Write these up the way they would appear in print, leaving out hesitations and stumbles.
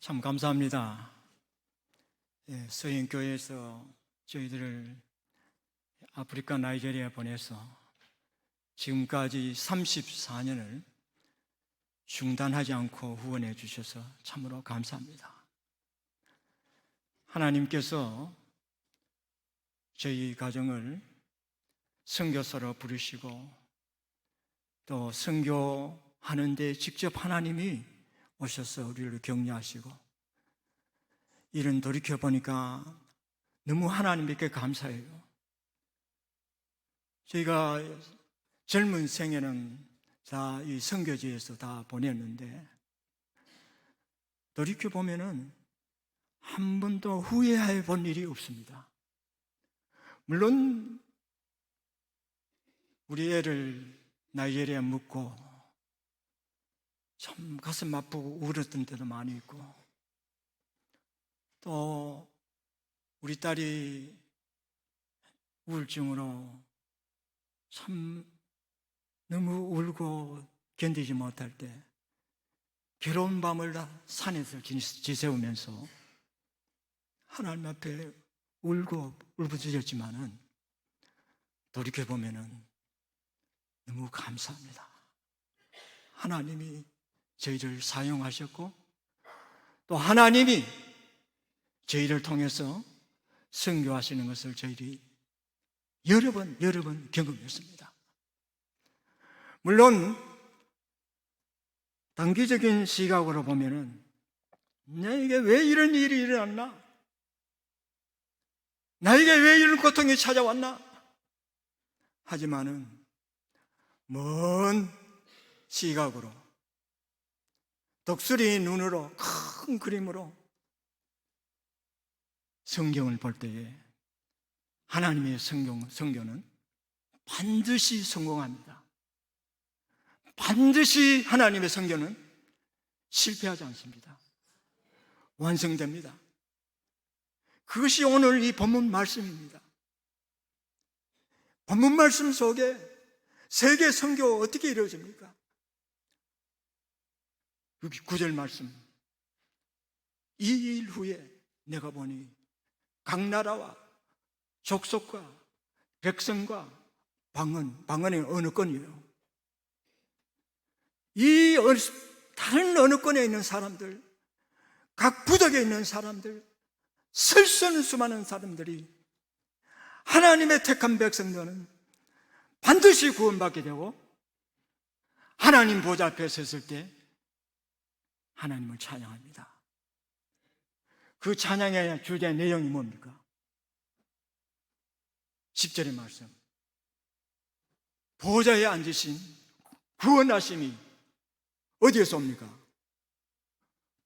참 감사합니다. 서인교회에서 저희들을 아프리카 나이지리아 보내서 지금까지 34년을 중단하지 않고 후원해 주셔서 참으로 감사합니다. 하나님께서 저희 가정을 선교사로 부르시고 또 선교하는 데 직접 하나님이 오셔서 우리를 격려하시고, 이런 돌이켜보니까 너무 하나님께 감사해요. 저희가 젊은 생에는 다 이 선교지에서 다 보냈는데, 돌이켜보면은 한 번도 후회해 본 일이 없습니다. 물론 우리 애를 나이지리아 묻고 참 가슴 아프고 울었던 때도 많이 있고, 또 우리 딸이 우울증으로 참 너무 울고 견디지 못할 때 괴로운 밤을 다 산에서 지새우면서 하나님 앞에 울고 울부짖었지만은 돌이켜보면은 너무 감사합니다. 하나님이 저희를 사용하셨고, 또 하나님이 저희를 통해서 선교하시는 것을 저희들이 여러 번 경험했습니다. 물론 단기적인 시각으로 보면은 나에게 왜 이런 일이 일어났나? 나에게 왜 이런 고통이 찾아왔나? 하지만은 먼 시각으로, 독수리 눈으로, 큰 그림으로 성경을 볼 때에 하나님의 성교는 반드시 성공합니다. 반드시 하나님의 성교는 실패하지 않습니다. 완성됩니다. 그것이 오늘 이 본문 말씀입니다. 본문 말씀 속에 세계 선교 어떻게 이루어집니까? 9절 말씀, 2일 후에 내가 보니 각 나라와 족속과 백성과 방언이 어느 건이에요. 이 다른 어느 건에 있는 사람들, 각 부족에 있는 사람들, 설 수 없는 수많은 사람들이 하나님의 택한 백성들은 반드시 구원받게 되고, 하나님 보좌 앞에 섰을 때 하나님을 찬양합니다. 그 찬양의 주제 내용이 뭡니까? 10절의 말씀, 보좌에 앉으신 구원하심이 어디에서 옵니까?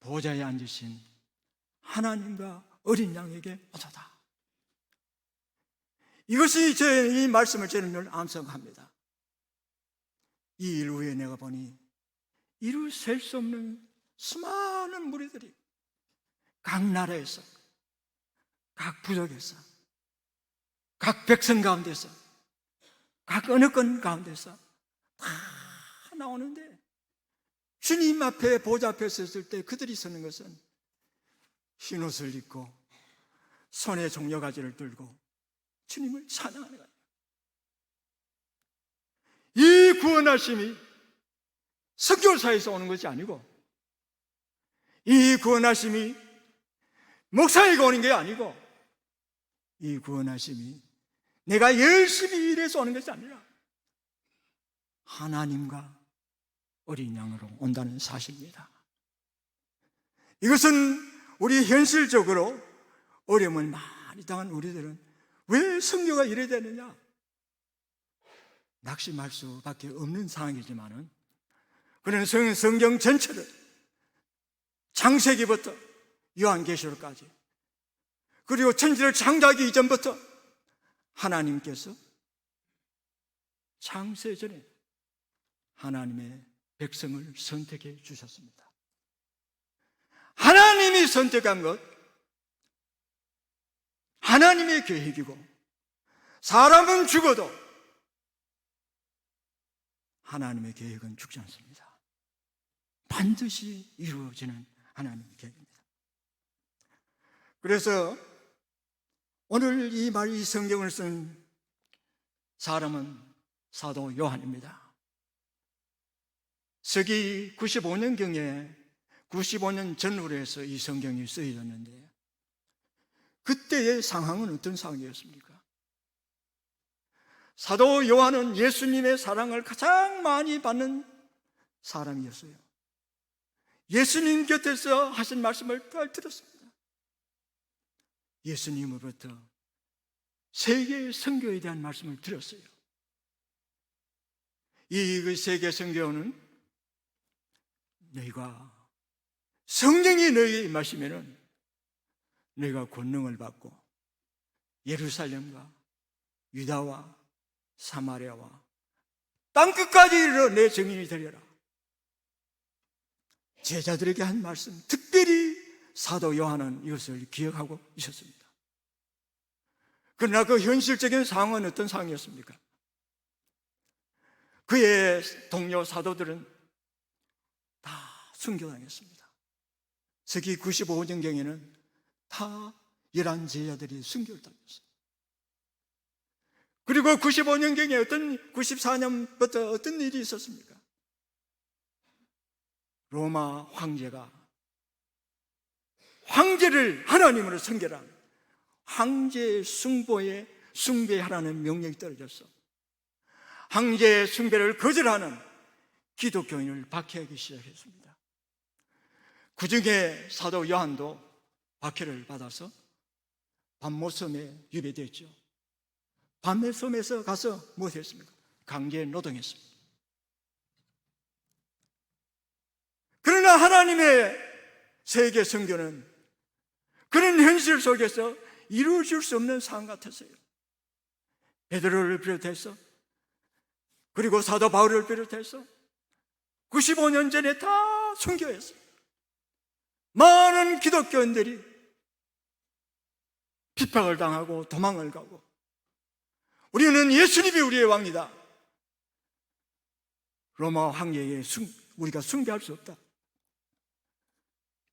보좌에 앉으신 하나님과 어린 양에게 오도다. 이것이 이 말씀을 저는 늘 암송합니다. 이 일 후에 내가 보니 이루 셀 수 없는 수많은 무리들이 각 나라에서, 각 부족에서, 각 백성 가운데서, 각 어느 건 가운데서 다 나오는데, 주님 앞에 보좌 앞에 섰을 때 그들이 서는 것은 흰옷을 입고 손에 종려가지를 들고 주님을 찬양하는 거예요. 이 구원하심이 선교사에서 오는 것이 아니고, 이 구원하심이 목사에게 오는 게 아니고, 이 구원하심이 내가 열심히 일해서 오는 것이 아니라 하나님과 어린 양으로 온다는 사실입니다. 이것은 우리 현실적으로 어려움을 많이 당한 우리들은 왜 선교가 이래야 되느냐? 낙심할 수밖에 없는 상황이지만은, 그런 성경 전체를 창세기부터 요한계시록까지, 그리고 천지를 창조하기 이전부터 하나님께서 창세전에 하나님의 백성을 선택해 주셨습니다. 하나님이 선택한 것, 하나님의 계획이고, 사람은 죽어도 하나님의 계획은 죽지 않습니다. 반드시 이루어지는 하나님의 계획입니다. 그래서 오늘 이 성경을 쓴 사람은 사도 요한입니다. 서기 95년경에 95년 전후로 해서 이 성경이 쓰여졌는데, 그때의 상황은 어떤 상황이었습니까? 사도 요한은 예수님의 사랑을 가장 많이 받는 사람이었어요. 예수님 곁에서 하신 말씀을 잘 들었습니다. 예수님으로부터 세계 선교에 대한 말씀을 들었어요. 이 세계 선교는 너희가 성령이 너희에게 임하시면은 너희가 권능을 받고 예루살렘과 유다와 사마리아와 땅끝까지 이르러 내 증인이 되리라. 제자들에게 한 말씀, 특별히 사도 요한은 이것을 기억하고 있었습니다. 그러나 그 현실적인 상황은 어떤 상황이었습니까? 그의 동료 사도들은 다 순교당했습니다. 서기 95년경에는 다 11 제자들이 순교를 당했어요. 그리고 95년경에 94년부터 어떤 일이 있었습니까? 로마 황제가 황제를 하나님으로 선결한 황제 숭배하라는 명령이 떨어졌어. 황제 숭배를 거절하는 기독교인을 박해하기 시작했습니다. 그 중에 사도 요한도 박해를 받아서 밤모섬에 유배됐죠. 밤모섬에서 가서 무엇 했습니까? 강제 노동했습니다. 그러나 하나님의 세계 선교는 그런 현실 속에서 이루어질 수 없는 상황 같았어요. 베드로를 비롯해서, 그리고 사도 바울을 비롯해서 95년 전에 다 순교했어요. 많은 기독교인들이 핍박을 당하고 도망을 가고, 우리는 예수님이 우리의 왕이다, 로마 황제에 우리가 숭배할 수 없다,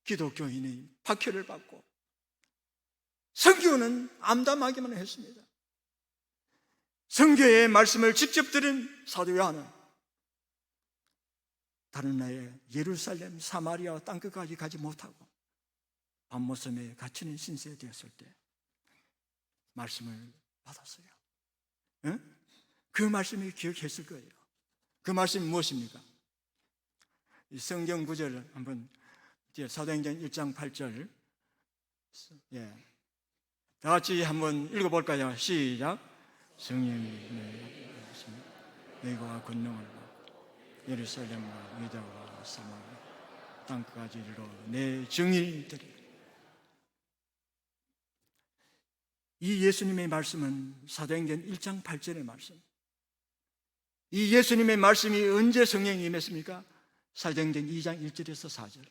기독교인의 박해를 받고 선교는 암담하기만 했습니다. 선교의 말씀을 직접 들은 사도 요한은 다른 나라에 예루살렘, 사마리아와 땅끝까지 가지 못하고 밤모섬에 갇히는 신세에 되었을 때 말씀을 받았어요. 응? 그 말씀이 기억했을 거예요. 그 말씀이 무엇입니까? 이 성경 구절을 한번, 사도행전 1장 8절, 다 같이 한번 읽어볼까요? 시작. 성령이 너희가 권능을 받고 예루살렘과 유다와 사마리아 땅끝까지 이르러 내 증인이 되리라. 이 예수님의 말씀은 사도행전 1장 8절의 말씀. 이 예수님의 말씀이 언제 성령이 임했습니까? 사도행전 2장 1절에서 4절.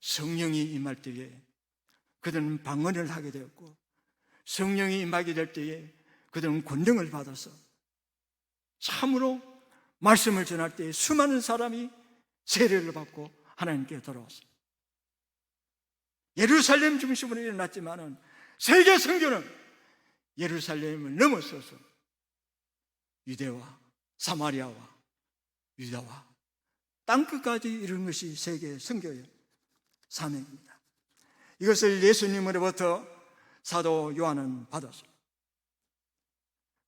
성령이 임할 때에 그들은 방언을 하게 되었고, 성령이 임하게 될 때에 그들은 권능을 받아서 참으로 말씀을 전할 때에 수많은 사람이 세례를 받고 하나님께 돌아왔습니다. 예루살렘 중심으로 일어났지만은 세계 선교는 예루살렘을 넘어서서 유대와 사마리아와 유다와 땅끝까지 이루는 것이 세계 선교의 사명입니다. 이것을 예수님으로부터 사도 요한은 받았습니다.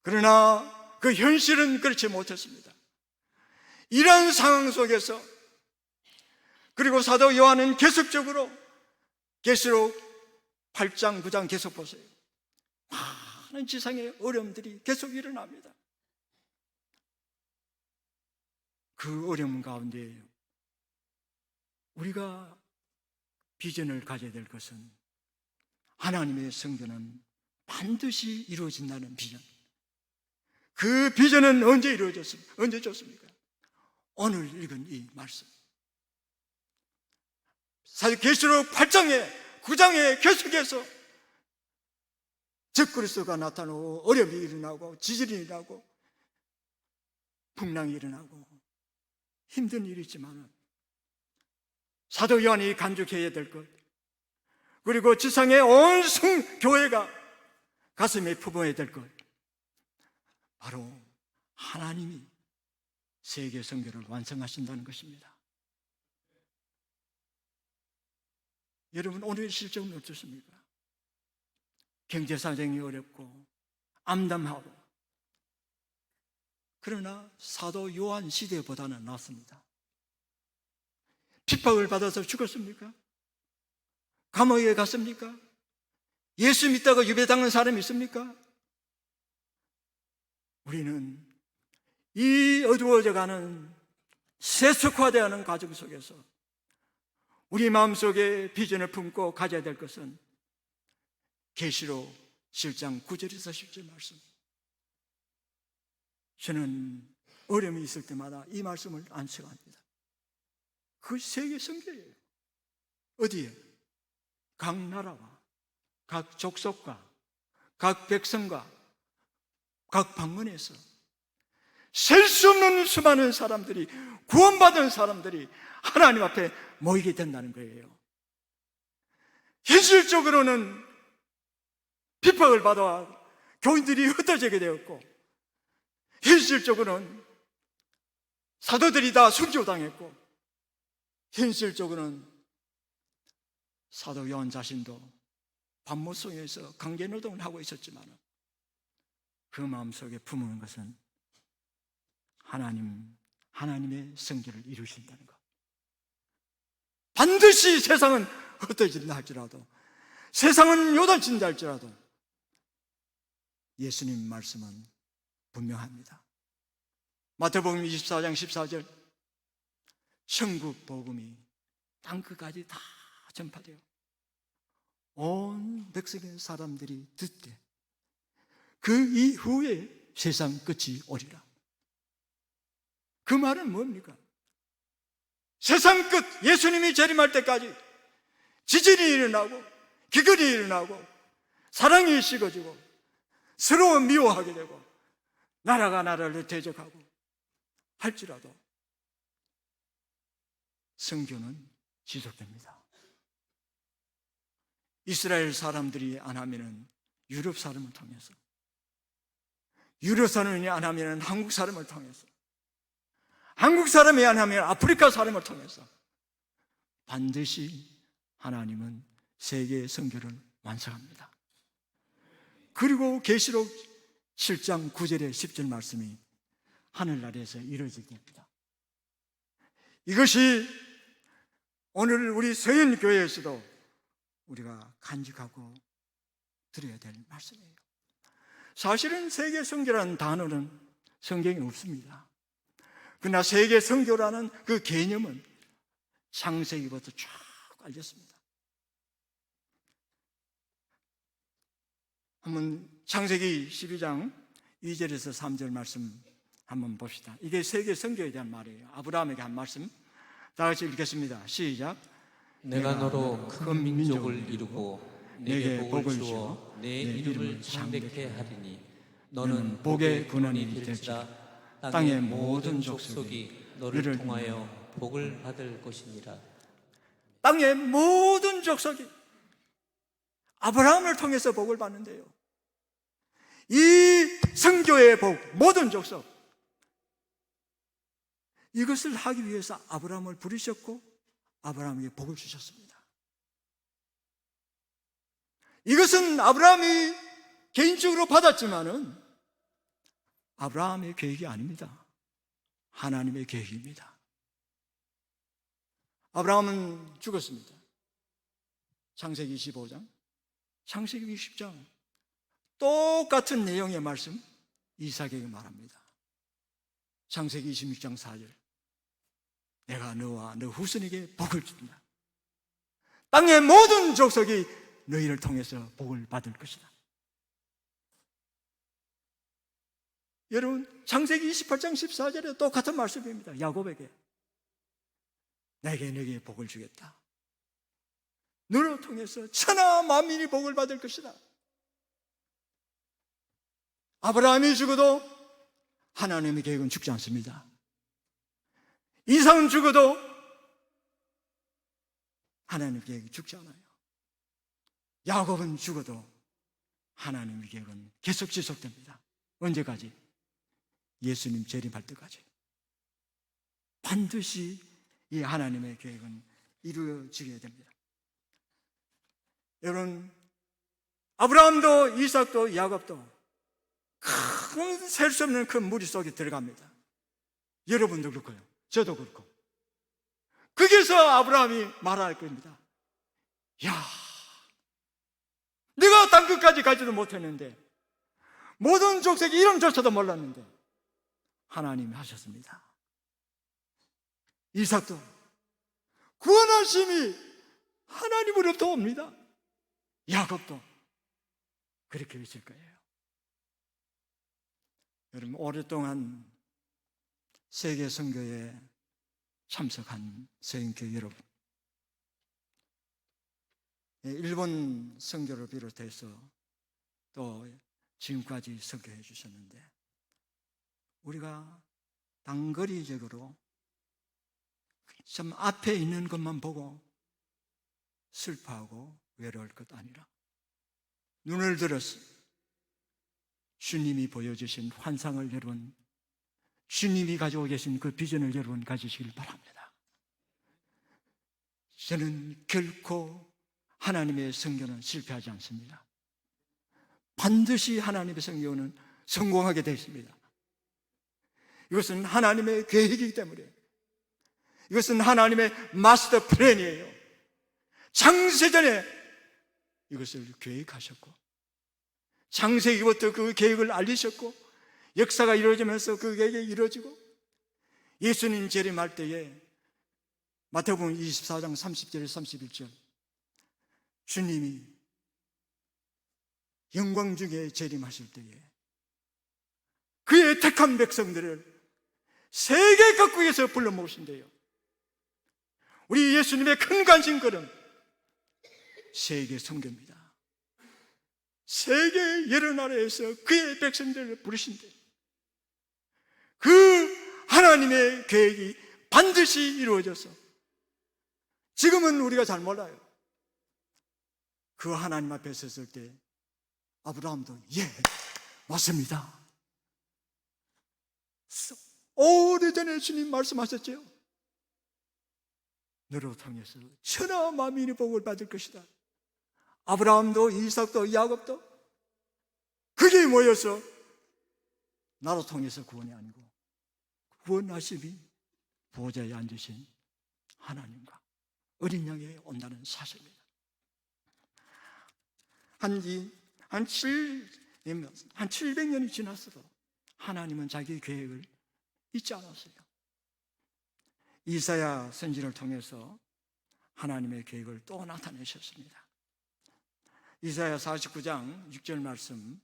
그러나 그 현실은 그렇지 못했습니다. 이러한 상황 속에서, 그리고 사도 요한은 계속적으로 계시록 8장, 9장 계속 보세요. 많은 지상의 어려움들이 계속 일어납니다. 그 어려움 가운데 우리가 비전을 가져야 될 것은 하나님의 성전은 반드시 이루어진다는 비전. 그 비전은 언제 이루어졌습니까? 언제 줬습니까? 오늘 읽은 이 말씀. 사실 계시록 8장에 9장에 계속해서 적그리스도가 나타나고 어려움이 일어나고 지진이 일어나고 풍랑이 일어나고 힘든 일이 있지만 사도 요한이 간직해야 될 것, 그리고 지상의 온 교회가 가슴에 품어야 될 것, 바로 하나님이 세계 선교를 완성하신다는 것입니다. 여러분, 오늘 실정은 어떻습니까? 경제 사정이 어렵고 암담하고, 그러나 사도 요한 시대보다는 낫습니다. 핍박을 받아서 죽었습니까? 감옥에 갔습니까? 예수 믿다가 유배당한 사람이 있습니까? 우리는 이 어두워져가는 세속화되어가는 과정 속에서 우리 마음속에 비전을 품고 가져야 될 것은 계시록 7장 9절에서 10절 말씀. 저는 어려움이 있을 때마다 이 말씀을 안식합니다. 그 세계 선교예요. 어디에? 각 나라와 각 족속과 각 백성과 각 방언에서 셀 수 없는 수많은 사람들이, 구원받은 사람들이 하나님 앞에 모이게 된다는 거예요. 현실적으로는 핍박을 받아 교인들이 흩어지게 되었고, 현실적으로는 사도들이 다 순교당했고, 현실적으로는 사도 요한 자신도 반모성에서 강제노동을 하고 있었지만 그 마음속에 품은 것은 하나님의 성결을 이루신다는 것. 반드시 세상은 흩어진다 할지라도, 세상은 요단친다 할지라도 예수님 말씀은 분명합니다. 마태복음 24장 14절, 천국 복음이 땅끝까지 다 전파되어 온 백성의 사람들이 듣되 그 이후에 세상 끝이 오리라. 그 말은 뭡니까? 세상 끝, 예수님이 재림할 때까지 지진이 일어나고 기근이 일어나고 사랑이 식어지고 서로 미워하게 되고 나라가 나라를 대적하고 할지라도 선교는 지속됩니다. 이스라엘 사람들이 안 하면은 유럽 사람을 통해서, 유럽 사람이 안 하면은 한국 사람을 통해서, 한국 사람이 안 하면 아프리카 사람을 통해서 반드시 하나님은 세계 선교를 완성합니다. 그리고 계시록 7장 9절에 10절 말씀이 하늘나라에서 이루어지게 됩니다. 이것이 오늘 우리 서현교회에서도 우리가 간직하고 드려야 될 말씀이에요. 사실은 세계 선교라는 단어는 성경에 없습니다. 그러나 세계 선교라는 그 개념은 창세기부터 쫙 알렸습니다. 한번 창세기 12장 2절에서 3절 말씀 한번 봅시다. 이게 세계 선교에 대한 말이에요. 아브라함에게 한 말씀. 다 같이 읽겠습니다. 시작. 내가 너로 큰 민족을 이루고 내게 복을 주어 내 이름을 창대케 하리니 너는 복의 근원이 될지라. 땅의 모든 족속이 너를 통하여 복을 받을 것이니라. 땅의 모든 족속이 아브라함을 통해서 복을 받는데요, 이 선교의 복, 모든 족속, 이것을 하기 위해서 아브라함을 부르셨고 아브라함에게 복을 주셨습니다. 이것은 아브라함이 개인적으로 받았지만은 아브라함의 계획이 아닙니다. 하나님의 계획입니다. 아브라함은 죽었습니다. 창세기 25장, 창세기 20장 똑같은 내용의 말씀 이삭에게 말합니다. 창세기 26장 4절, 내가 너와 너 후손에게 복을 준다. 땅의 모든 족속이 너희를 통해서 복을 받을 것이다. 여러분, 창세기 28장 14절에 똑같은 말씀입니다. 야곱에게 내게 복을 주겠다. 너를 통해서 천하 만민이 복을 받을 것이다. 아브라함이 죽어도 하나님의 계획은 죽지 않습니다. 이삭은 죽어도 하나님의 계획이 죽지 않아요. 야곱은 죽어도 하나님의 계획은 계속 지속됩니다. 언제까지? 예수님 재림할 때까지. 반드시 이 하나님의 계획은 이루어지게 됩니다. 여러분, 아브라함도 이삭도 야곱도 큰 셀 수 없는 큰 무리 속에 들어갑니다. 여러분도 그렇고요. 저도 그렇고. 거기서 아브라함이 말할 겁니다. 야, 내가 땅끝까지 가지도 못했는데, 모든 족속의 이름조차도 몰랐는데 하나님이 하셨습니다. 이삭도 구원하심이 하나님으로부터 옵니다. 야곱도 그렇게 있을 거예요. 여러분, 오랫동안 세계 선교에 참석한 서인교회 여러분, 일본 선교를 비롯해서 또 지금까지 선교해 주셨는데, 우리가 단거리적으로 참 앞에 있는 것만 보고 슬퍼하고 외로울 것 아니라 눈을 들어서 주님이 보여주신 환상을 여러분, 주님이 가지고 계신 그 비전을 여러분 가지시길 바랍니다. 저는 결코 하나님의 선교는 실패하지 않습니다. 반드시 하나님의 선교는 성공하게 되어 있습니다. 이것은 하나님의 계획이기 때문에, 이것은 하나님의 마스터 플랜이에요. 창세전에 이것을 계획하셨고, 창세기부터 그 계획을 알리셨고, 역사가 이루어지면서 그 계획이 이루어지고, 예수님 재림할 때에 마태복음 24장 30절 31절 주님이 영광 중에 재림하실 때에 그의 택한 백성들을 세계 각국에서 불러 모으신대요. 우리 예수님의 큰 관심거는 세계 선교입니다. 세계 여러 나라에서 그의 백성들을 부르신대. 그 하나님의 계획이 반드시 이루어져서, 지금은 우리가 잘 몰라요. 그 하나님 앞에 섰을 때 아브라함도 맞습니다. 오래전에 주님 말씀하셨죠. 너로 통해서 천하 만민이 복을 받을 것이다. 아브라함도 이삭도 야곱도 그게 모여서 나로 통해서 구원이 아니고 구원하심이 보좌에 앉으신 하나님과 어린 양에 온다는 사실입니다. 한 700년이 지났어도 하나님은 자기 계획을 잊지 않았어요. 이사야 선지를 통해서 하나님의 계획을 또 나타내셨습니다. 이사야 49장 6절 말씀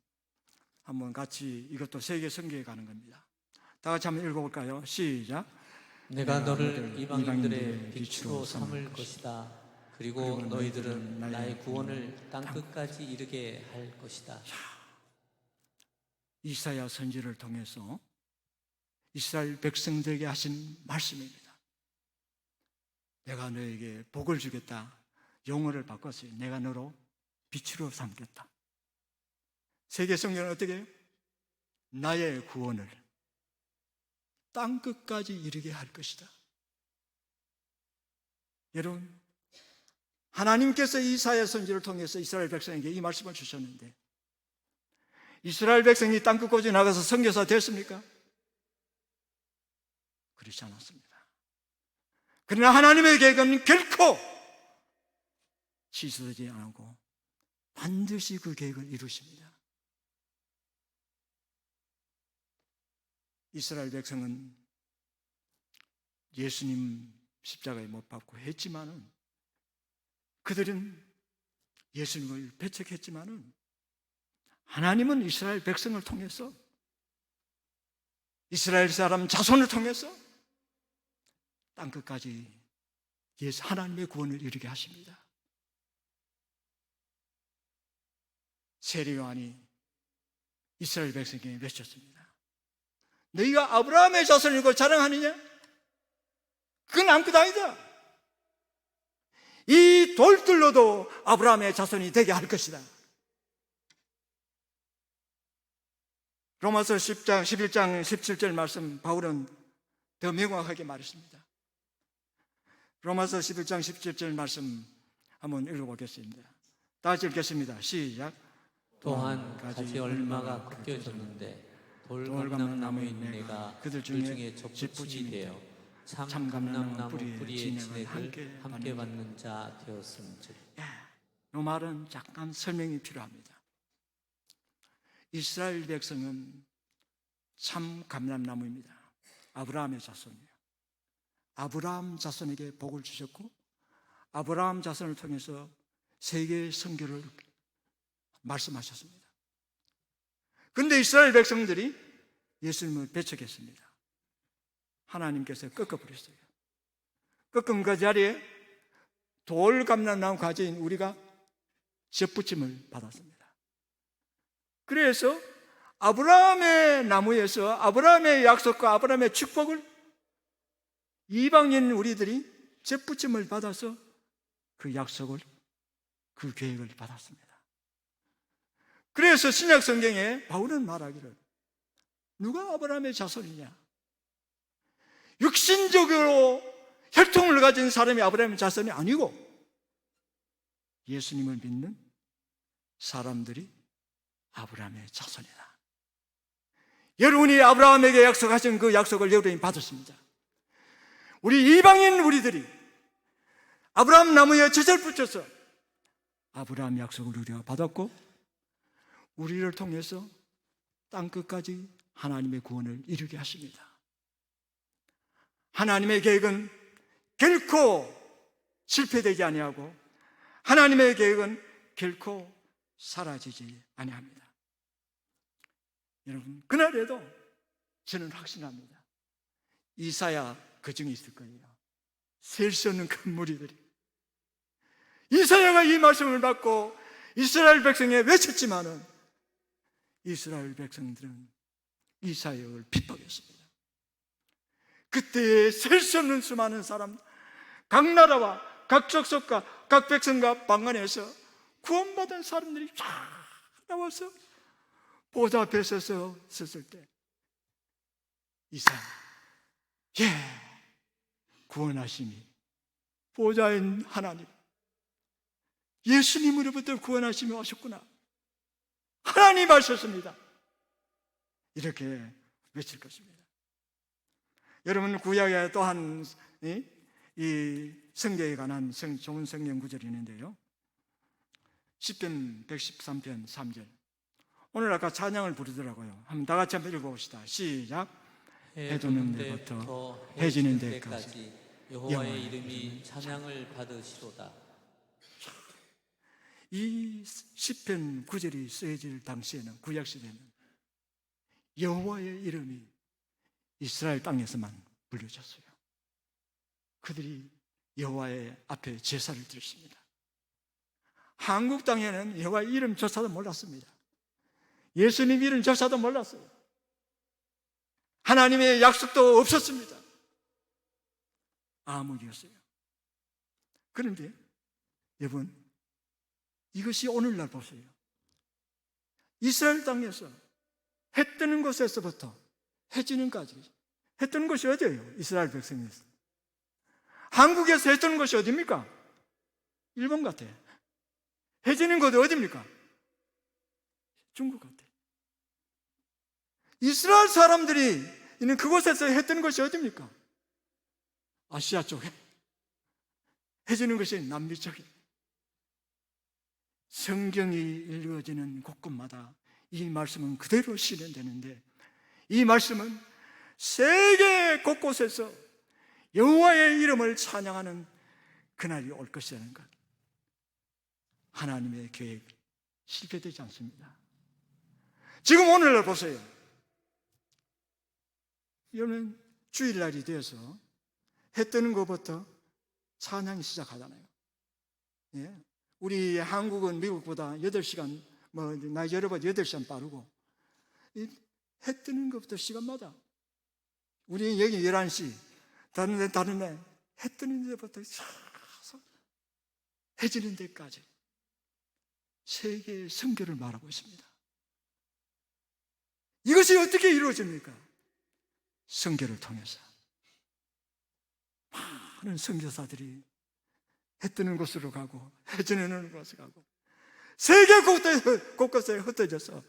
한번 같이, 이것도 세계 선교에 가는 겁니다. 다 같이 한번 읽어볼까요? 시작. 내가 너를 이방인들의 빛으로 삼을 것이다. 그리고 너희들은 나의 구원을 땅끝까지 이르게 할 것이다. 이사야 선지를 통해서 이스라엘 백성들에게 하신 말씀입니다. 내가 너에게 복을 주겠다. 용어를 바꿨어요. 내가 너로 빛으로 삼겠다. 세계 선교는 어떻게 해요? 나의 구원을 땅끝까지 이르게 할 것이다. 여러분, 하나님께서 이사야 선지를 통해서 이스라엘 백성에게 이 말씀을 주셨는데, 이스라엘 백성이 땅끝까지 나가서 선교사 됐습니까? 그렇지 않았습니다. 그러나 하나님의 계획은 결코 취소되지 않고 반드시 그 계획을 이루십니다. 이스라엘 백성은 예수님 십자가에 못 박고 했지만은, 그들은 예수님을 배척했지만은, 하나님은 이스라엘 백성을 통해서, 이스라엘 사람 자손을 통해서 땅끝까지 예수 하나님의 구원을 이루게 하십니다. 세례 요한이 이스라엘 백성에게 외쳤습니다. 너희가 아브라함의 자손이고 자랑하느냐? 그건 아무것도 아니다. 이 돌들로도 아브라함의 자손이 되게 할 것이다. 로마서 10장, 11장 17절 말씀 바울은 더 명확하게 말했습니다. 로마서 11장 17절 말씀 한번 읽어보겠습니다. 다 같이 읽겠습니다. 시작. 또한 가지 얼마가 꺾여졌는데 돌감람나무인 내가 그들 중에 접붙이 되어 참감람나무 뿌리의 진액을 함께 받는 자 되었음즉. 이 말은 잠깐 설명이 필요합니다. 이스라엘 백성은 참 감람나무입니다. 아브라함의 자손이에요. 아브라함 자손에게 복을 주셨고 아브라함 자손을 통해서 세계의 선교를 말씀하셨습니다. 그런데 이스라엘 백성들이 예수님을 배척했습니다. 하나님께서 꺾어버렸어요. 꺾은 그 자리에 돌감람나무 가지인 우리가 접붙임을 받았습니다. 그래서 아브라함의 나무에서 아브라함의 약속과 아브라함의 축복을 이방인 우리들이 접붙임을 받아서 그 약속을, 그 계획을 받았습니다. 그래서 신약 성경에 바울은 말하기를 누가 아브라함의 자손이냐? 육신적으로 혈통을 가진 사람이 아브라함의 자손이 아니고 예수님을 믿는 사람들이 아브라함의 자손이다. 여러분이 아브라함에게 약속하신 그 약속을 여러분이 받았습니다. 우리 이방인 우리들이 아브라함 나무에 젖을 붙여서 아브라함 약속을 우리가 받았고 우리를 통해서 땅끝까지 하나님의 구원을 이루게 하십니다. 하나님의 계획은 결코 실패되지 아니하고 하나님의 계획은 결코 사라지지 아니합니다. 여러분, 그날에도 저는 확신합니다. 이사야 그 중에 있을 거예요. 셀 수 없는 큰 무리들이. 이사야가 이 말씀을 받고 이스라엘 백성에 외쳤지만은 이스라엘 백성들은 이사야를 핍박했습니다. 그때에 셀 수 없는 수많은 사람, 각 나라와 각 족속과 각 백성과 방언에서 구원받은 사람들이 쫙 나와서 보좌 앞에 서서 섰을 때 이사야, 구원하심이 보좌인 하나님, 예수님으로부터 구원하심이 오셨구나, 하나님 하셨습니다, 이렇게 외칠 것입니다. 여러분, 구약에 또한 이 성경에 관한 좋은 성경 구절이 있는데요, 시편 113편 3절. 오늘 아까 찬양을 부르더라고요. 한번 다 같이 한번 읽어봅시다. 시작. 해 두는 데부터 해 지는 데까지 여호와의 이름이 찬양을 받으시로다. 이 시편 9절이 쓰여질 당시에는, 구약 시대는 여호와의 이름이 이스라엘 땅에서만 불려졌어요. 그들이 여호와의 앞에 제사를 드렸습니다. 한국 땅에는 여호와의 이름조차도 몰랐습니다. 예수님 이름조차도 몰랐어요. 하나님의 약속도 없었습니다. 암흑이었어요. 그런데 여러분, 이것이 오늘날 보세요. 이스라엘 땅에서 해 뜨는 곳에서부터 해 지는까지. 해 뜨는 곳이 어디예요? 이스라엘 백성에서. 한국에서 해 뜨는 곳이 어디입니까? 일본 같아. 해 지는 곳이 어디입니까? 중국 같아. 이스라엘 사람들이 있는 그곳에서 해 뜨는 곳이 어디입니까? 아시아 쪽에. 해 지는 것이 남미 쪽에. 성경이 읽어지는 곳곳마다 이 말씀은 그대로 실현되는데, 이 말씀은 세계 곳곳에서 여호와의 이름을 찬양하는 그날이 올 것이라는 것, 하나님의 계획 실패되지 않습니다. 지금 오늘날 보세요. 여러분, 주일날이 되어서 해 뜨는 것부터 찬양이 시작하잖아요. 예. 우리 한국은 미국보다 8시간, 나이je리아보다 8시간 빠르고, 해 뜨는 것부터 시간마다, 우리 여기 11시, 다른 데 해 뜨는 데부터 해지는 데까지 세계의 선교를 말하고 있습니다. 이것이 어떻게 이루어집니까? 선교를 통해서. 많은 선교사들이 해 뜨는 곳으로 가고 해 지는 곳으로 가고 세계 곳곳에 흩어져서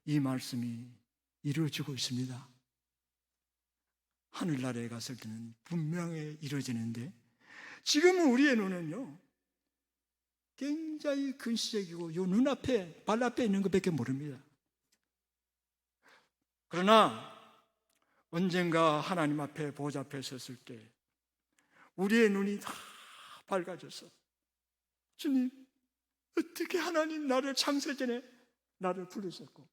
이 말씀이 이루어지고 있습니다. 하늘나라에 갔을 때는 분명히 이루어지는데 지금은 우리의 눈은요 굉장히 근시적이고 요 눈앞에 발 앞에 있는 것밖에 모릅니다. 그러나 언젠가 하나님 앞에 보좌 앞에 섰을 때 우리의 눈이 다 밝아져서 주님 어떻게 하나님 나를 창세전에 나를 부르셨고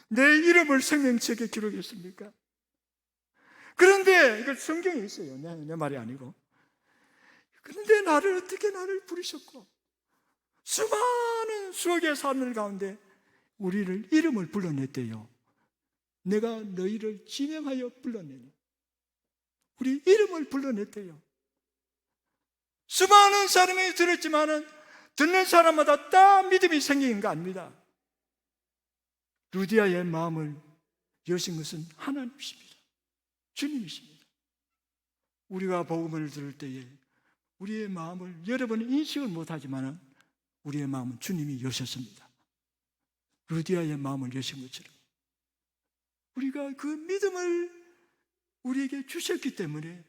내 이름을 생명책에 기록했습니까? 그런데 이거 성경에 있어요. 내 말이 아니고. 그런데 어떻게 나를 부르셨고 수많은 수억의 사람들 가운데 우리를 이름을 불러냈대요. 내가 너희를 지명하여 불러내니 우리 이름을 불러냈대요. 수많은 사람이 들었지만은 듣는 사람마다 다 믿음이 생기는 거 아닙니다. 루디아의 마음을 여신 것은 하나님이십니다. 주님이십니다. 우리가 복음을 들을 때에 우리의 마음을 여러분은 인식을 못하지만 우리의 마음은 주님이 여셨습니다. 루디아의 마음을 여신 것처럼 우리가 그 믿음을 우리에게 주셨기 때문에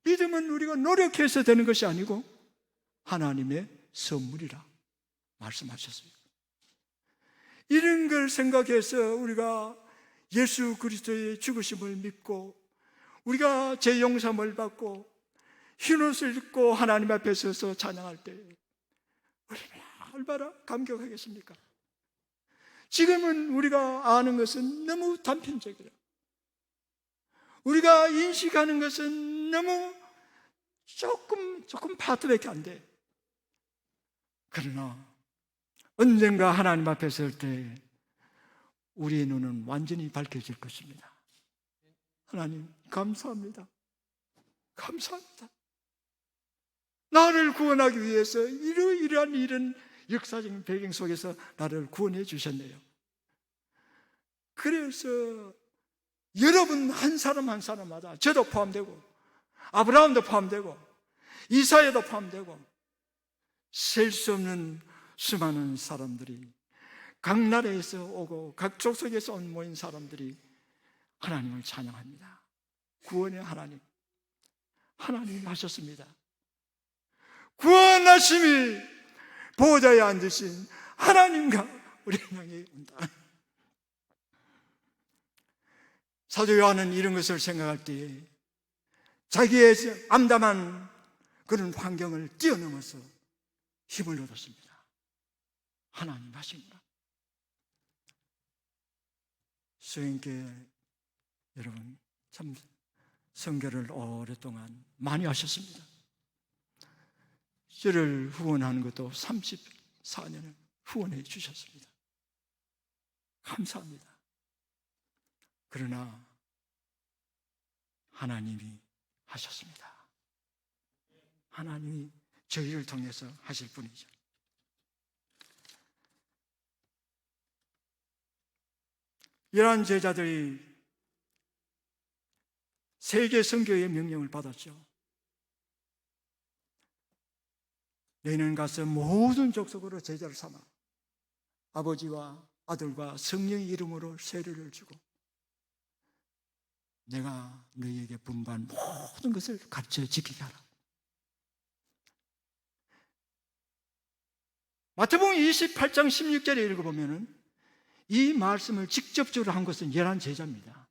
믿음은 우리가 노력해서 되는 것이 아니고 하나님의 선물이라 말씀하셨어요. 이런 걸 생각해서 우리가 예수 그리스도의 죽으심을 믿고 우리가 죄 용서를 받고 흰 옷을 입고 하나님 앞에 서서 찬양할 때 얼마나 감격하겠습니까? 지금은 우리가 아는 것은 너무 단편적이라 우리가 인식하는 것은 너무 조금 파트밖에 안 돼. 그러나 언젠가 하나님 앞에 설 때 우리의 눈은 완전히 밝혀질 것입니다. 하나님 감사합니다. 감사합니다. 나를 구원하기 위해서 이러한 이런 역사적인 배경 속에서 나를 구원해 주셨네요. 그래서 여러분 한 사람 한 사람마다 저도 포함되고 아브라함도 포함되고 이사야도 포함되고 셀 수 없는 수많은 사람들이 각 나라에서 오고 각 족속에서 모인 사람들이 하나님을 찬양합니다. 구원의 하나님 하셨습니다. 구원하심이 보좌에 앉으신 하나님과 우리 향해 온다. 사도 요한은 이런 것을 생각할 때에 자기의 암담한 그런 환경을 뛰어넘어서 힘을 얻었습니다. 하나님 하신구나. 수행께 여러분 참 선교를 오랫동안 많이 하셨습니다. 저를 후원하는 것도 34년을 후원해 주셨습니다. 감사합니다. 그러나 하나님이 하셨습니다. 하나님이 저희를 통해서 하실 분이죠. 이러한 제자들이 세계 선교의 명령을 받았죠. 너희는 가서 모든 족속으로 제자를 삼아 아버지와 아들과 성령의 이름으로 세례를 주고 내가 너희에게 분부한 모든 것을 가르쳐 지키게 하라. 마태복음 28장 16절에 읽어보면 이 말씀을 직접적으로 한 것은 11제자입니다.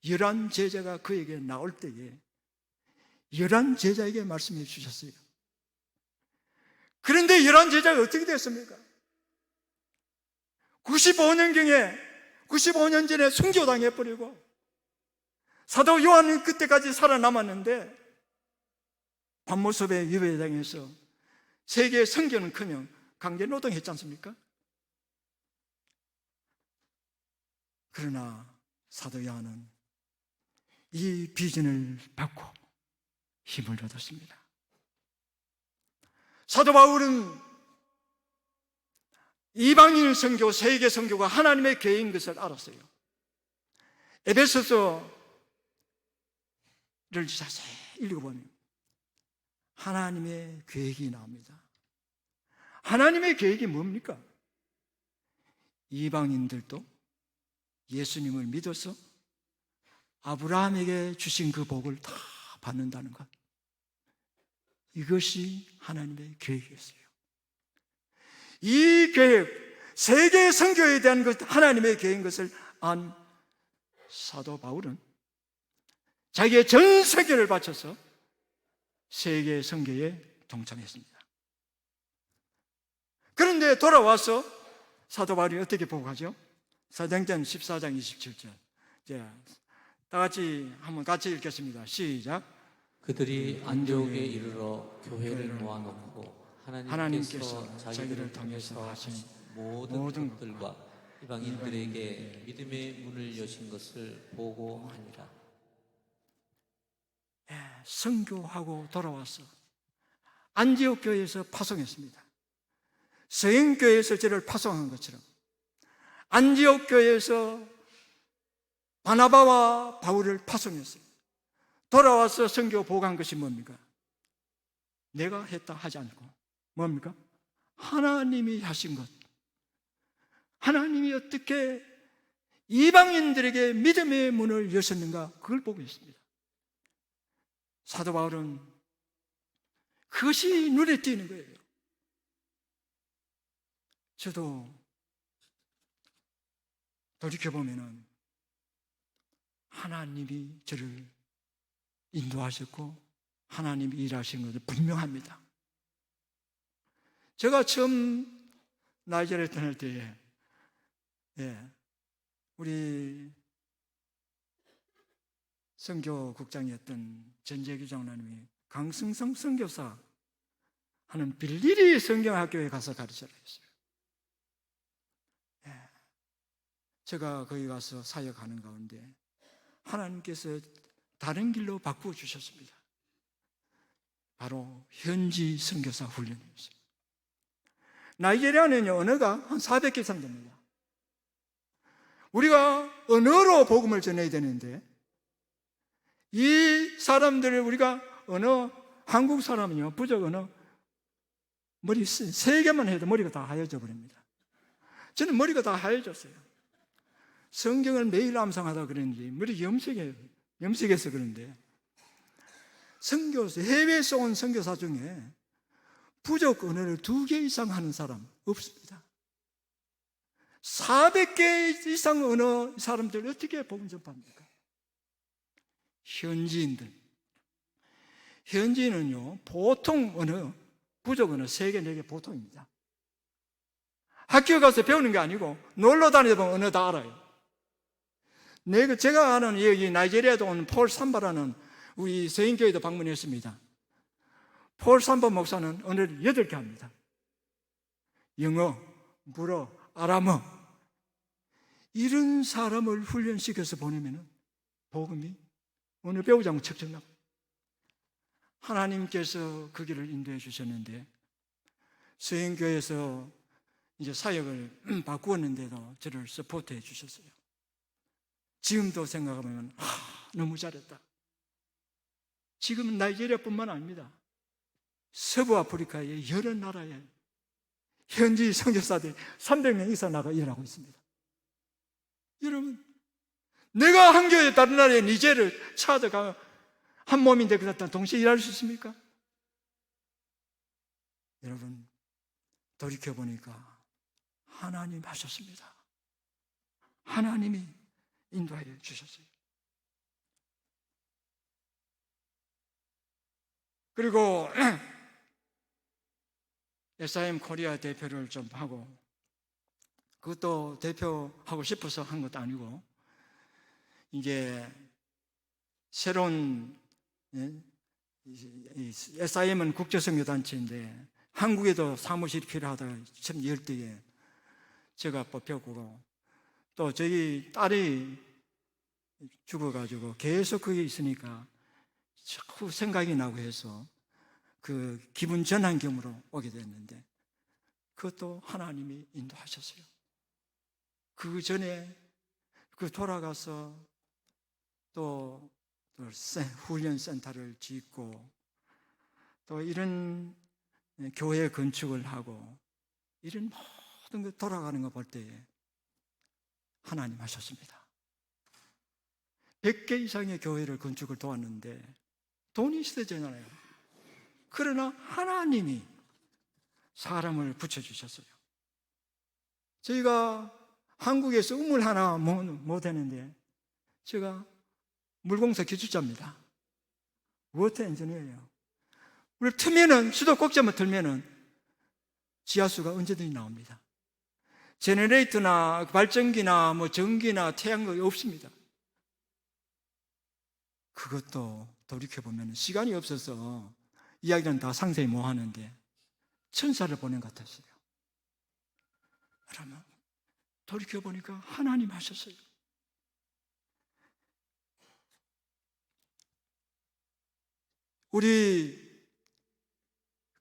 11제자가 그에게 나올 때에 11제자에게 말씀해 주셨어요. 그런데 11제자가 어떻게 됐습니까? 95년 전에 순교당해버리고 사도 요한은 그때까지 살아남았는데 반모섭에 유배당해서 세계 선교는 커녕 강제노동했지 않습니까? 그러나 사도 요한은 이 비전을 받고 힘을 얻었습니다. 사도 바울은 이방인 선교, 세계 선교가 하나님의 계획인 것을 알았어요. 에베소서를 자세히 읽어보면 하나님의 계획이 나옵니다. 하나님의 계획이 뭡니까? 이방인들도 예수님을 믿어서 아브라함에게 주신 그 복을 다 받는다는 것. 이것이 하나님의 계획이었어요. 이 계획, 세계 선교에 대한 것, 하나님의 계획인 것을 안 사도 바울은 자기의 전 세계를 바쳐서 세계 선교에 동참했습니다. 그런데 돌아와서 사도 바울이 어떻게 보고하죠? 사도행전 14장 27절. 다 같이 한번 같이 읽겠습니다. 시작. 그들이 안디옥에 이르러 교회를 모아놓고 하나님께서 자기를 통해서 하신 모든 것들과 이방인들에게 믿음의 문을 여신 것을 보고하니라. 선교하고 돌아와서 안디옥 교회에서 파송했습니다. 서행교회에서 저를 파송한 것처럼 안디옥 교회에서 바나바와 바울을 파송했어요. 돌아와서 선교 보고한 것이 뭡니까? 내가 했다 하지 않고 뭡니까? 하나님이 하신 것. 하나님이 어떻게 이방인들에게 믿음의 문을 여셨는가, 그걸 보고 있습니다. 사도 바울은 그것이 눈에 띄는 거예요. 저도 돌이켜보면은 하나님이 저를 인도하셨고 하나님이 일하신 것은 분명합니다. 제가 처음 나이지리아에 떠날 때에 우리 선교국장이었던 전재규 장로님이 강승성 선교사 하는 빌리리 성경학교에 가서 가르쳐라 했어요. 제가 거기 가서 사역하는 가운데 하나님께서 다른 길로 바꾸어 주셨습니다. 바로 현지 선교사 훈련이었어요. 나이지리아는요, 언어가 한 400개 이상 됩니다. 우리가 언어로 복음을 전해야 되는데 이 사람들을 우리가 한국 사람은요, 부족 언어 머리 3개만 해도 머리가 다 하얘져 버립니다. 저는 머리가 다 하얘졌어요. 성경을 매일 암송하다 그런지 머리 염색해서 그런데 선교사, 해외에서 온 선교사 중에 부족 언어를 2개 이상 하는 사람 없습니다. 400개 이상 언어 사람들 어떻게 복음 전파합니까? 현지인은요, 보통 언어, 부족 언어 3개, 4개 보통입니다. 학교 가서 배우는 게 아니고 놀러 다니다 보면 언어 다 알아요. 제가 아는 여기 나이지리아에도 온 폴 삼바라는 우리 서인교회도 방문했습니다. 폴 삼바 목사는 언어를 8개 합니다. 영어, 불어, 아람어. 이런 사람을 훈련시켜서 보내면 복음이 언어 배우자면 척척 나고. 하나님께서 그 길을 인도해 주셨는데 서인교회에서 이제 사역을 바꾸었는데도 저를 서포트해 주셨어요. 지금도 생각하면 너무 잘했다. 지금은 나이지리아뿐만 아닙니다. 서부 아프리카의 여러 나라에 현지 선교사들이 300명 이상 나가 일하고 있습니다. 여러분, 내가 한 교회 다른 나라에 니제를 찾아가면 한 몸인데 그렇다 동시에 일할 수 있습니까? 여러분, 돌이켜보니까 하나님 하셨습니다. 하나님이 인도하여 주셨어요. 그리고 SIM 코리아 대표를 좀 하고, 그것도 대표하고 싶어서 한 것도 아니고, 이게 새로운 SIM은 국제선교단체인데 한국에도 사무실이 필요하다 참 열대에 제가 뽑혔고, 또 저희 딸이 죽어가지고 계속 거기 있으니까 자꾸 생각이 나고 해서 그 기분 전환 겸으로 오게 됐는데 그것도 하나님이 인도하셨어요. 그 전에 그 돌아가서 또 훈련센터를 짓고 또 이런 교회 건축을 하고 이런 모든 것 돌아가는 거 볼 때에 하나님 하셨습니다. 100개 이상의 교회를 건축을 도왔는데 돈이 있어야 되잖아요. 그러나 하나님이 사람을 붙여주셨어요. 저희가 한국에서 우물 하나 못 되는데 제가 물공사 기술자입니다. 워터 엔지니어예요. 우리 틀면은 수도꼭지만 틀면은 지하수가 언제든지 나옵니다. 제너레이터나 발전기나 뭐 전기나 태양광이 없습니다. 그것도 돌이켜보면 시간이 없어서 이야기는 다 상세히 못 하는데 천사를 보낸 것 같았어요. 그러면 돌이켜보니까 하나님 하셨어요. 우리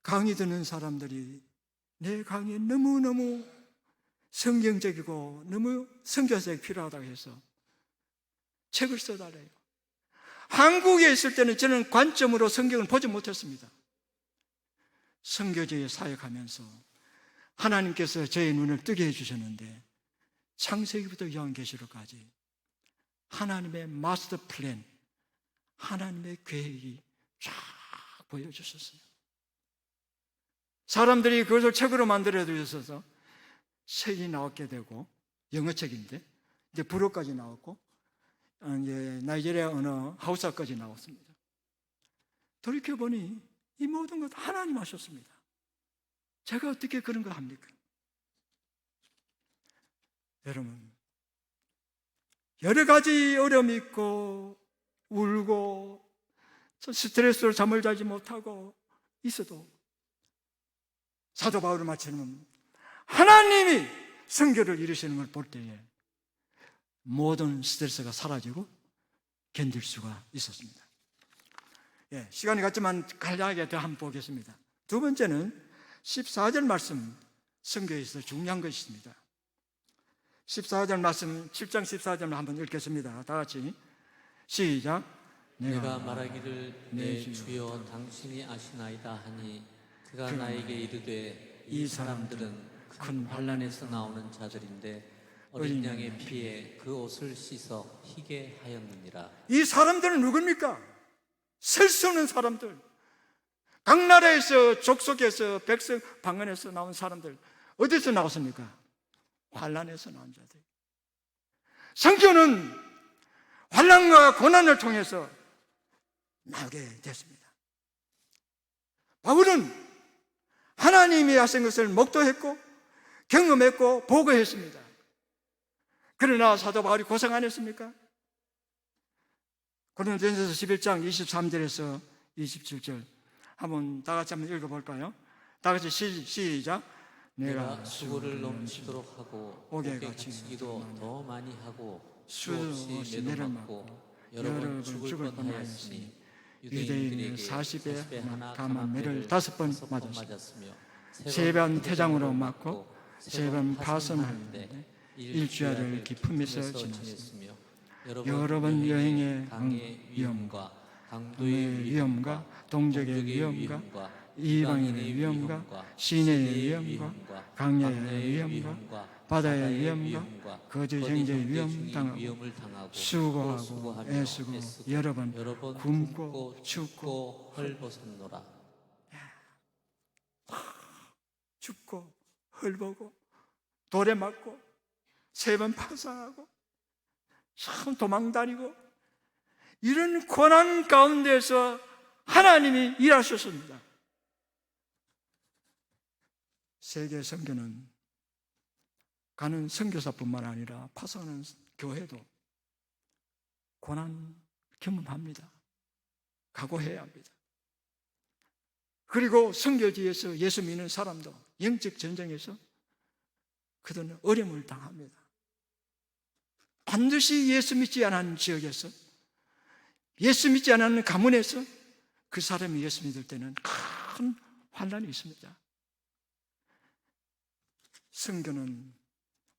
강의 듣는 사람들이 내 강의에 너무너무 성경적이고 너무 선교사가 필요하다고 해서 책을 써달래요. 한국에 있을 때는 저는 관점으로 성경을 보지 못했습니다. 선교지에 사역하면서 하나님께서 저의 눈을 뜨게 해주셨는데 창세기부터 요한계시록까지 하나님의 마스터 플랜, 하나님의 계획이 쫙 보여주셨어요. 사람들이 그것을 책으로 만들어 주셔서 책이 나왔게 되고 영어책인데 이제 불어까지 나왔고 이제 나이지리아 언어 하우사까지 나왔습니다. 돌이켜보니 이 모든 것 하나님 하셨습니다. 제가 어떻게 그런 걸 합니까? 여러분, 여러 가지 어려움이 있고 울고 스트레스로 잠을 자지 못하고 있어도 사도 바울을 마치는 하나님이 성교를 이루시는 걸 볼 때에 모든 스트레스가 사라지고 견딜 수가 있었습니다. 시간이 갔지만 간략하게 더 한번 보겠습니다. 두 번째는 14절 말씀, 성경에서 중요한 것이 있습니다. 14절 말씀, 7장 14절을 한번 읽겠습니다. 다 같이 시작. 내가 말하기를 내 주여 당신이 아시나이다 하니 그가 나에게 이르되 이 사람들은 큰 환난에서 나오는 자들인데 어린 양의 피에 그 옷을 씻어 희게 하였느니라. 이 사람들은 누굽니까? 셀 수 없는 사람들, 각 나라에서 족속에서 백성 방언에서 나온 사람들 어디서 나왔습니까? 환난에서 나온 자들. 성경은 환난과 고난을 통해서 나오게 됐습니다. 바울은 하나님이 하신 것을 목도했고 경험했고 보고했습니다. 그러나 사도 바울이 고생 안 했습니까? 고린도전서 11장 23절에서 27절 한번 다 같이 한번 읽어볼까요? 다 같이 시작. 내가 수고를 넘치도록 하고 옥에 갇히기도 더 많이 하고 수없이 매도 맞고 여러 번 죽을 뻔하였으니 유대인들에게 40에 하나 감한 매를 5번 맞았으며 3번 태장으로 맞고 3번 파선하는데 일주일을 기품에서 지냈으며 여러 번 여행의 위험과 강도의 위험과 동족의 위험과 이방인의 위험과 시내의 위험과 강야의 위험과 바다의 위험과 거짓 형제의 위험을 당하고 수고하고 애쓰고 여러 번 굶고 춥고 헐벗었노라. 춥고 헐벗고 돌에 맞고 3번 파상하고 참 도망다니고 이런 고난 가운데서 하나님이 일하셨습니다. 세계 선교는 가는 선교사뿐만 아니라 파송하는 교회도 고난 경험합니다. 각오해야 합니다. 그리고 선교지에서 예수 믿는 사람도 영적 전쟁에서 그들은 어려움을 당합니다. 반드시 예수 믿지 않은 지역에서, 예수 믿지 않은 가문에서 그 사람이 예수 믿을 때는 큰 환난이 있습니다. 선교는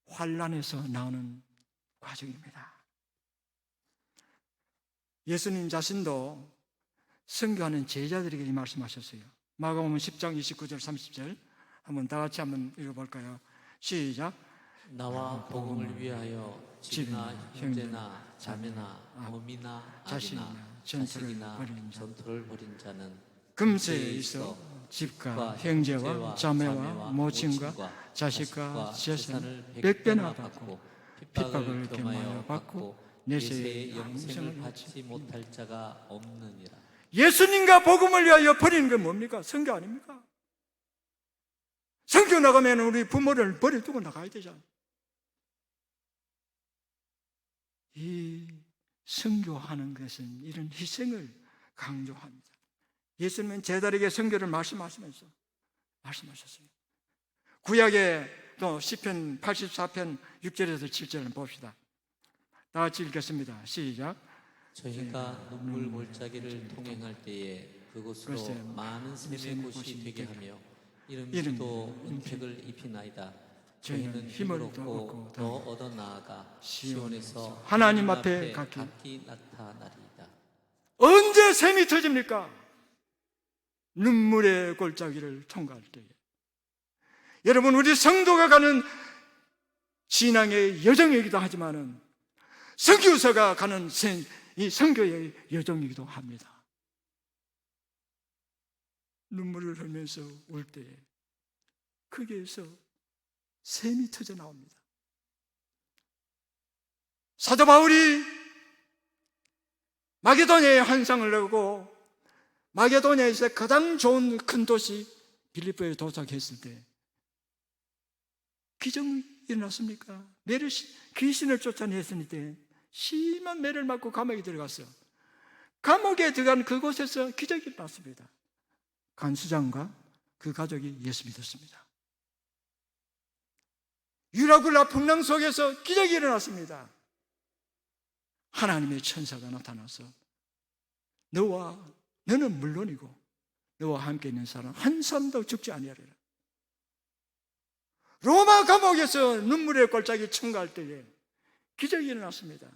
환난에서 나오는 과정입니다. 예수님 자신도 선교하는 제자들에게 이 말씀하셨어요. 마가복음 10장 29절 30절 한번 다 같이 한번 읽어볼까요? 시작. 나와 복음을 위하여 집이나 형제나 자매나 어미나 아기나 전토를 벌인 자는 금세에 있어 집과 형제와 자매와 모친과 자식과 재산을 100배나 받고 핍박을 경하여 받고 내세에 영생을 받지 못할 자가 없느니라. 예수님과 복음을 위하여 버리는 게 뭡니까? 선교 아닙니까? 선교 나가면 우리 부모를 버려두고 나가야 되잖아요. 이 선교하는 것은 이런 희생을 강조합니다. 예수님은 제자들에게 선교를 말씀하시면서 말씀하셨어요. 구약의 또 시편 84편 6절에서 7절을 봅시다. 다 같이 읽겠습니다. 시작. 저희가 눈물 골짜기를 통행할 때에 그곳으로 많은 샘의 곳이 되게 하며 이름도 은택을 입히나이다. 저희는 힘을 얻고 더 얻어 나아가 시온에서 하나님 앞에 각기 나타나리이다. 언제 샘이 터집니까? 눈물의 골짜기를 통과할 때에. 여러분, 우리 성도가 가는 신앙의 여정이기도 하지만은 선교사가 가는 이 선교의 여정이기도 합니다. 눈물을 흘면서 울 때에 거기에서 샘이 터져 나옵니다. 사도 바울이 마게도냐에 환상을 내고 마게도냐에서 가장 좋은 큰 도시 빌립보에 도착했을 때 기적이 일어났습니까? 귀신을 쫓아냈을 때 심한 매를 맞고 감옥에 들어갔어요. 감옥에 들어간 그곳에서 기적이 일어났습니다. 간수장과 그 가족이 예수 믿었습니다. 유라굴라 풍랑 속에서 기적이 일어났습니다. 하나님의 천사가 나타나서 너는 물론이고 너와 함께 있는 사람 한 사람도 죽지 아니하리라. 로마 감옥에서 눈물의 골짜기 청구할 때에 기적이 일어났습니다.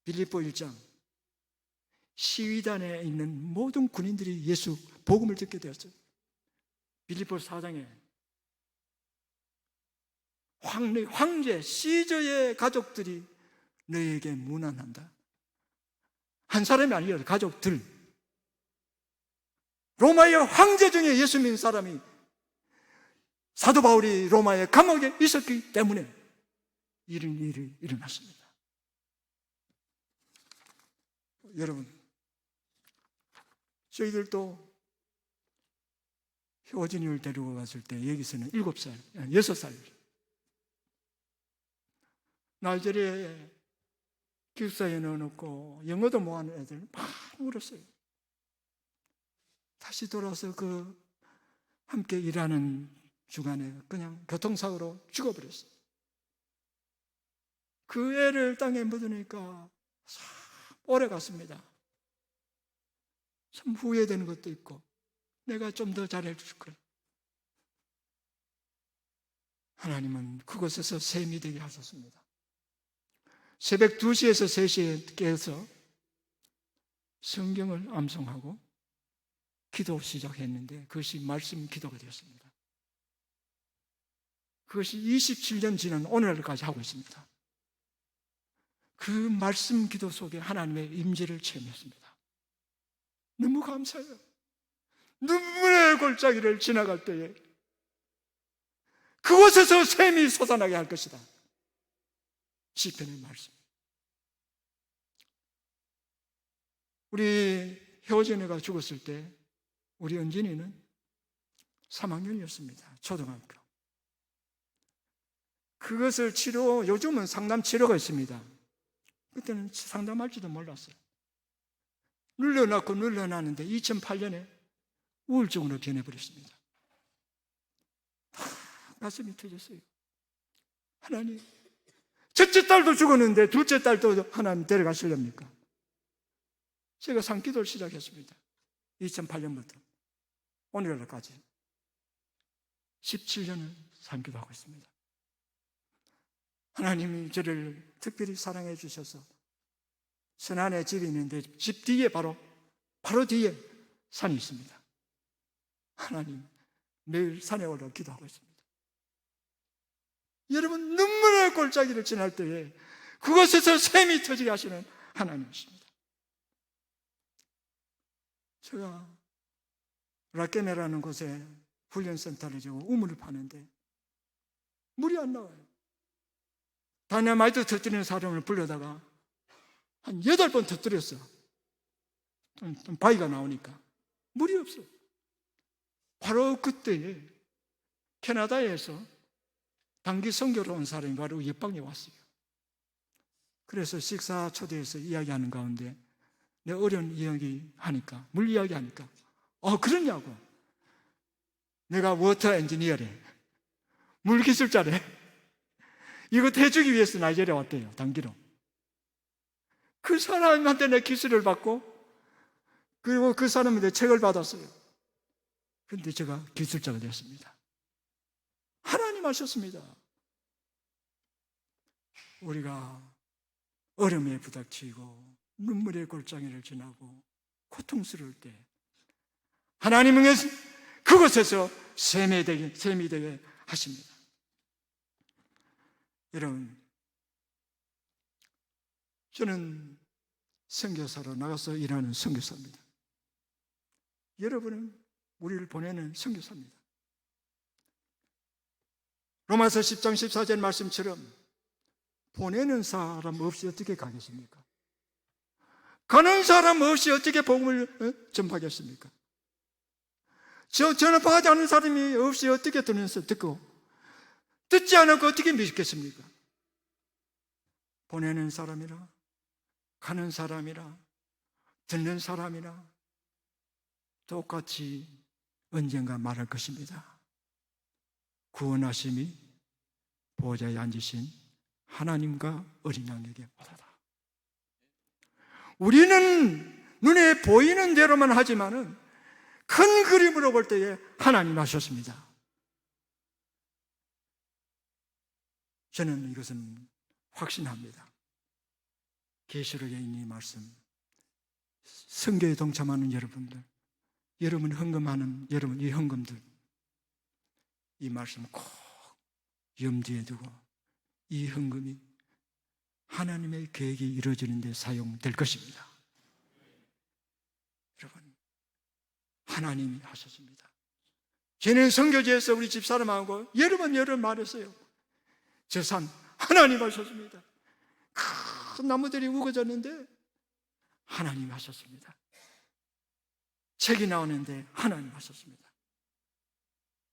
빌립보 1장 시위단에 있는 모든 군인들이 예수 복음을 듣게 되었어요. 빌립보 4장에 황제 시저의 가족들이 너에게 문안한다. 한 사람이 아니라 가족들. 로마의 황제 중에 예수 믿는 사람이 사도 바울이 로마의 감옥에 있었기 때문에 이런 일이 일어났습니다. 여러분, 저희들도 효진이를 데리고 갔을 때 여기서는 7살, 6살 나이지리아에 기숙사에 넣어놓고 영어도 못하는 애들 막 울었어요. 다시 돌아서 그 함께 일하는 주간에 그냥 교통사고로 죽어버렸어요. 그 애를 땅에 묻으니까 참 오래 갔습니다. 참 후회되는 것도 있고 내가 좀 더 잘해줄 걸. 하나님은 그곳에서 샘이 되게 하셨습니다. 새벽 2시에서 3시에 깨어서 성경을 암송하고 기도 시작했는데 그것이 말씀 기도가 되었습니다. 그것이 27년 지난 오늘까지 하고 있습니다. 그 말씀 기도 속에 하나님의 임재를 체험했습니다. 너무 감사해요. 눈물의 골짜기를 지나갈 때에 그곳에서 샘이 솟아나게 할 것이다. 시편의 말씀. 우리 효진이가 죽었을 때 우리 은진이는 3학년이었습니다. 초등학교. 그것을 요즘은 상담 치료가 있습니다. 그때는 상담할지도 몰랐어요. 눌러놨는데 2008년에 우울증으로 변해버렸습니다. 가슴이 터졌어요. 하나님, 첫째 딸도 죽었는데 둘째 딸도 하나님 데려가시렵니까? 제가 산기도를 시작했습니다. 2008년부터. 오늘날까지 17년을 살기도 하고 있습니다. 하나님이 저를 특별히 사랑해 주셔서 선안에 집이 있는데 집 뒤에 바로 뒤에 산이 있습니다. 하나님, 매일 산에 올라 기도하고 있습니다. 여러분, 눈물의 골짜기를 지날 때에 그곳에서 샘이 터지게 하시는 하나님이십니다. 제가 라케네라는 곳에 훈련센터를 지고 우물을 파는데 물이 안 나와요. 다이너마이트 터뜨리는 사람을 불러다가 한 8번 터뜨렸어. 좀 바위가 나오니까 물이 없어. 바로 그때에 캐나다에서 단기 선교로 온 사람이 바로 옆방에 왔어요. 그래서 식사 초대해서 이야기하는 가운데 내 어려운 이야기 하니까, 물 이야기 하니까, 그러냐고. 내가 워터 엔지니어래, 물 기술자래. 이거 해주기 위해서 나이지리아 왔대요, 단기로. 그 사람한테 내 기술을 받고, 그리고 그 사람한테 책을 받았어요. 그런데 제가 기술자가 되었습니다. 하나님 하셨습니다. 우리가 어려움에 부닥치고 눈물의 골짜기를 지나고 고통스러울 때 하나님은 그곳에서 샘이 되게 하십니다. 여러분, 저는 선교사로 나가서 일하는 선교사입니다. 여러분은 우리를 보내는 선교사입니다. 로마서 10장 14절 말씀처럼 보내는 사람 없이 어떻게 가겠습니까? 가는 사람 없이 어떻게 복음을 전파하겠습니까? 전파하지 않은 사람이 없이 어떻게 듣고, 듣지 않고 어떻게 믿겠습니까? 보내는 사람이라, 가는 사람이라, 듣는 사람이라 똑같이 언젠가 말할 것입니다. 구원하심이 보호자에 앉으신 하나님과 어린 양에게 받아라. 우리는 눈에 보이는 대로만 하지만은 큰 그림으로 볼 때에 하나님 하셨습니다. 저는 이것은 확신합니다. 계시록에 있는 이 말씀, 선교에 동참하는 여러분들, 여러분 헌금하는 여러분 이 헌금들, 이 말씀 꼭 염두에 두고 이 헌금이 하나님의 계획이 이루어지는 데 사용될 것입니다. 여러분, 하나님이 하셨습니다. 저는 선교지에서 우리 집사람하고 여러 번 말했어요. 저 산 하나님 하셨습니다. 큰 나무들이 우거졌는데 하나님 하셨습니다. 책이 나오는데 하나님 하셨습니다.